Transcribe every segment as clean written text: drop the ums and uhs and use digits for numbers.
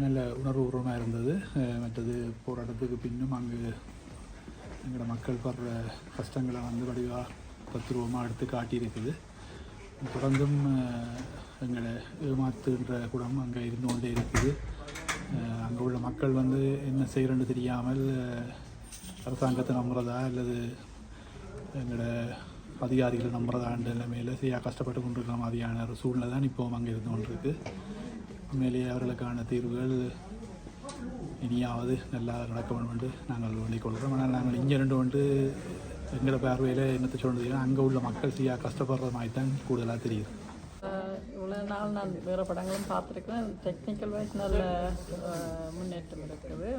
நல்ல உணர்வுபூர்வமாக இருந்தது. மற்றது போராட்டத்துக்கு பின்னும் அங்கு எங்களோட மக்கள் படுற கஷ்டங்களை வடிவாக தத்துருவமாக எடுத்து காட்டியிருக்குது. தொடர்ந்தும் எங்களை ஏமாத்துன்ற குணம் அங்கே இருந்து கொண்டே இருக்குது. அங்கே உள்ள மக்கள் என்ன செய்கிறேன்னு தெரியாமல் அரசாங்கத்தை நம்புறதா அல்லது எங்களோட அதிகாரிகளை நம்புறதான்ற நிலைமையில் செய்ய கஷ்டப்பட்டு கொண்டிருக்கிற மாதிரியான ஒரு சூழ்நிலை தான் இப்போவும் அங்கே இருந்து கொண்டிருக்கு. உண்மையிலேயே அவர்களுக்கான தீர்வுகள் இனியாவது நல்லா நடக்க வேண்டும் என்று நாங்கள் வேண்டிக் கொள்கிறோம். ஆனால் நாங்கள் இங்கே ரெண்டு எங்களோட பார்வையில் என்னத்தை சொல்கிறதுனா அங்கே உள்ள மக்கள் செய்ய கஷ்டப்படுற மாதிரி தான் கூடுதலாக தெரியுது. இவ்வளோ நாள் நான் வேறு படங்களும் பார்த்துருக்கேன். டெக்னிக்கல் வைஸ் நல்ல முன்னேற்றம் இருக்குது.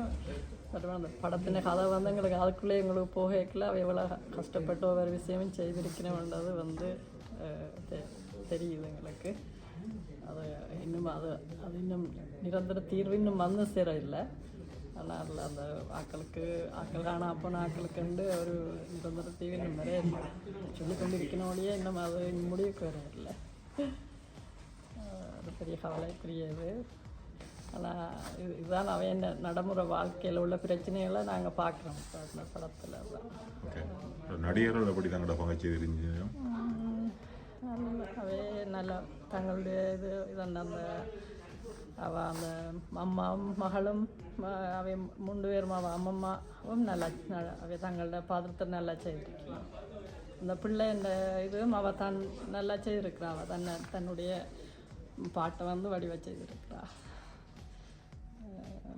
பட் அந்த படத்தின கதை எங்களுக்கு அதுக்குள்ளே எங்களுக்கு போகல எவ்வளோ கஷ்டப்பட்டு ஒவ்வொரு விஷயமும் செய்திருக்கணுன்றது தெரியுது எங்களுக்கு. அது இன்னும் அது இன்னும் நிரந்தர தீர்வு இன்னும் சேர இல்லை. ஆனால் அந்த ஆக்கள் காணா போன ஆக்களுக்கு ஒரு நிரந்தர தீர்வு இன்னும் நிறைய சொல்லிக்கொண்டு இருக்கணுடைய இன்னும் அது முடிவுக்கு வர இல்லை. அது பெரிய கவலைக்குரியது. ஆனால் இதுதான் அவைய நடைமுறை வாழ்க்கையில் உள்ள பிரச்சனைகளை நாங்கள் பார்க்குறோம் படத்தில். நடிகர்கள் எப்படி தான் நடப்பாங்க? அவே நல்லா தங்களுடைய அந்த அந்த அம்மாவும் மகளும் அவை 3 பேரும் அம்மம்மாவும் நல்லா அவை தங்களோட பாத்திரத்தை நல்லா செய்திருக்கிறான். அந்த பிள்ளை அவள் தான் நல்லா செய்திருக்கிறாள். அவள் தன்னுடைய பாட்டை வடிவ செய்திருக்கிறா.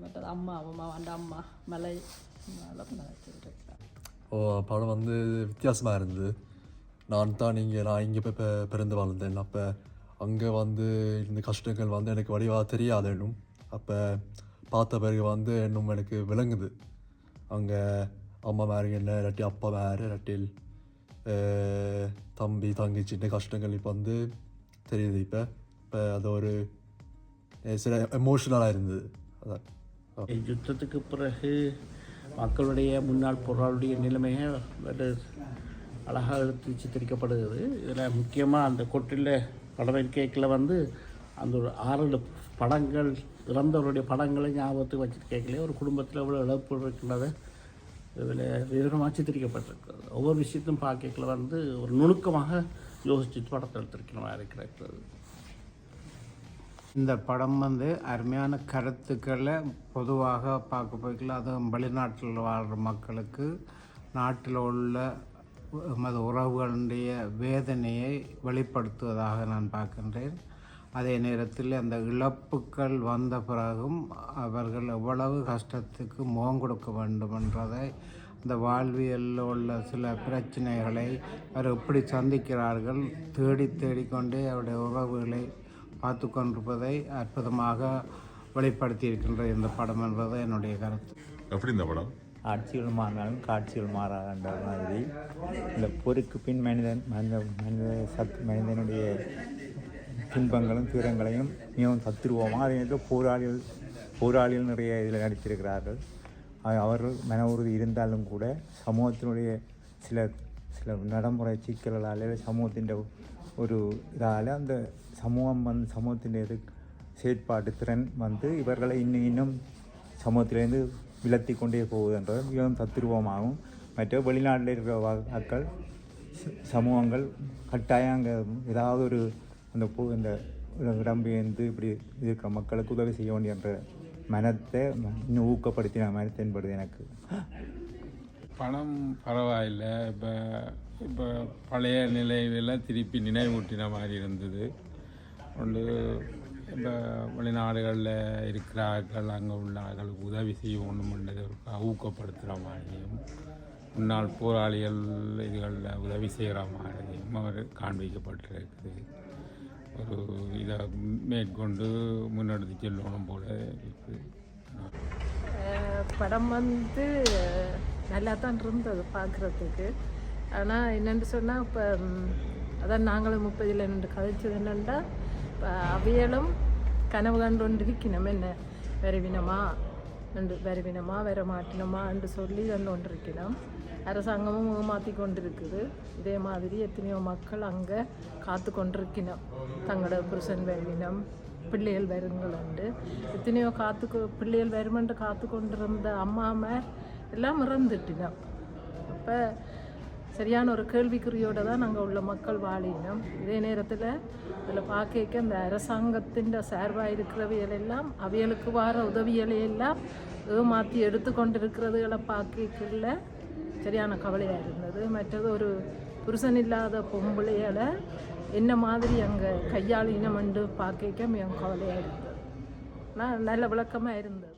மற்றது அம்மாவும் அந்த அம்மா மலை நல்லா செய்திருக்கிறாள். படம் வித்தியாசமாக இருந்தது. நான் இங்கே போய் பிறந்து வாழ்ந்தேன். அப்போ அங்கே இந்த கஷ்டங்கள் எனக்கு வடிவாக தெரியாது. இன்னும் அப்போ பார்த்த பிறகு இன்னும் எனக்கு விளங்குது. அங்கே அம்மா மேரு என்ன இல்லாட்டி அப்பா மேரு இல்லாட்டில் தம்பி தங்கச்சின்ன கஷ்டங்கள் இப்போ தெரியுது. இப்போ அது ஒரு சில எமோஷனலாக இருந்தது. அதான் யுத்தத்துக்கு பிறகு மக்களுடைய முன்னாள் பொருளாளுடைய நிலைமையை அழகாக எடுத்து சித்தரிக்கப்படுகிறது. இதில் முக்கியமாக அந்த கொட்டில் படம் கேட்கல அந்த ஒரு 6 படங்கள் இறந்தவருடைய படங்களை ஞாபகத்துக்கு வச்சுட்டு கேட்கல ஒரு குடும்பத்தில் எவ்வளோ இழப்பு இருக்கின்றதை இதில் விவரமாக சித்தரிக்கப்பட்டிருக்கிறது. ஒவ்வொரு விஷயத்தையும் பார்க்கல ஒரு நுணுக்கமாக யோசித்து படத்தை எடுத்திருக்கிறோம் இருக்கிறது. இந்த படம் அருமையான கருத்துக்களை பொதுவாக பார்க்க போய்க்கல. அதுவும் வெளிநாட்டில் வாழ்கிற மக்களுக்கு நாட்டில் உள்ள எமது உறவுகளுடைய வேதனையை வெளிப்படுத்துவதாக நான் பார்க்கின்றேன். அதே நேரத்தில் அந்த இழப்புக்கள் வந்த பிறகும் அவர்கள் எவ்வளவு கஷ்டத்துக்கு முகம் கொடுக்க வேண்டும் என்றதை, இந்த வாழ்வியலில் உள்ள சில பிரச்சனைகளை அவர் எப்படி சந்திக்கிறார்கள் தேடிக்கொண்டே அவருடைய உறவுகளை பார்த்து கொண்டிருப்பதை அற்புதமாக வெளிப்படுத்தி இருக்கின்ற இந்த படம் என்பது என்னுடைய கருத்து. எப்படி இந்த படம் ஆட்சிகள் மாறினாலும் காட்சிகள் மாறாத மாதிரி இந்த போருக்கு பின் மனிதனுடைய துன்பங்களும் துயரங்களையும் மிகவும் தத்துருவோமாக அதே நேரத்தில் போராளிகள் நிறைய இதில் நடித்திருக்கிறார்கள். அவர்கள் மன உறுதி இருந்தாலும் கூட சமூகத்தினுடைய சில நடைமுறை சிக்கல்களால் சமூகத்தின் ஒரு இதால் அந்த சமூகத்தின் செயற்பாட்டு திறன் இவர்களை இன்னும் சமூகத்திலேருந்து விலத்தி கொண்டே போகுதுன்றது மிகவும் தத்துருவமாகும். மற்ற வெளிநாட்டில் இருக்கிற மக்கள் சமூகங்கள் கட்டாயம் அங்கே ஏதாவது ஒரு இந்த இடம்பெயர்ந்து இப்படி இருக்கிற மக்களுக்கு உதவி செய்ய வேண்டியன்ற மனத்தை இன்னும் ஊக்கப்படுத்தின மாதிரி தென்படுது எனக்கு. பணம் பரவாயில்லை. இப்போ பழைய நிலையில் திருப்பி நினைவூட்டின மாதிரி இருந்தது. இப்போ வெளிநாடுகளில் இருக்கிறார்கள் அங்கே உள்ளவர்களுக்கு உதவி செய்யணும்ன்றது ஊக்கப்படுத்துகிற மாதிரியும் முன்னாள் போராளிகள் இதுகளில் உதவி செய்கிற மாதிரியும் அவர் காண்பிக்கப்பட்டிருக்குது. ஒரு இதை மேற்கொண்டு முன்னெடுத்து செல்லணும் போல இருக்குது. படம் நல்லா தான் இருந்தது பார்க்குறதுக்கு. ஆனால் என்னென்னு சொன்னால் இப்போ அதான் நாங்களும் 30 நின்று கதைச்சது என்னென்னா இப்போ அவையலும் கனவு கண்டு கொண்டிருக்கணும். என்ன வருவினமா வர மாட்டினோமா என்று சொல்லி கண்டு கொண்டிருக்கணும். அரசாங்கமும் ஏமாற்றி கொண்டிருக்குது. இதே மாதிரி எத்தனையோ மக்கள் அங்கே காத்து கொண்டிருக்கணும். தங்களோட புருஷன் வருவினம் பிள்ளைகள் வருங்களுண்டு. எத்தனையோ பிள்ளைகள் வருமென்று காத்து கொண்டிருந்த அம்மாமை எல்லாம் இறந்துட்டினோம். அப்போ சரியான ஒரு கேள்விக்குறியோடு தான் நாங்கள் உள்ள மக்கள் வாழினோம். இதே நேரத்தில் இதில் பார்க்க இந்த அரசாங்கத்தின் சார்பாக இருக்கிறவைகளெல்லாம் அவைகளுக்கு வர உதவிகளையெல்லாம் ஏமாற்றி எடுத்து கொண்டிருக்கிறதுகளை பார்க்கல சரியான கவலையாக இருந்தது. மற்றது ஒரு புருஷன் இல்லாத பொம்பளைகளை என்ன மாதிரி அங்கே கையாளினம் என்று பார்க்க மிகவும் கவலையாக இருந்தது. நல்ல விளக்கமாக இருந்தது.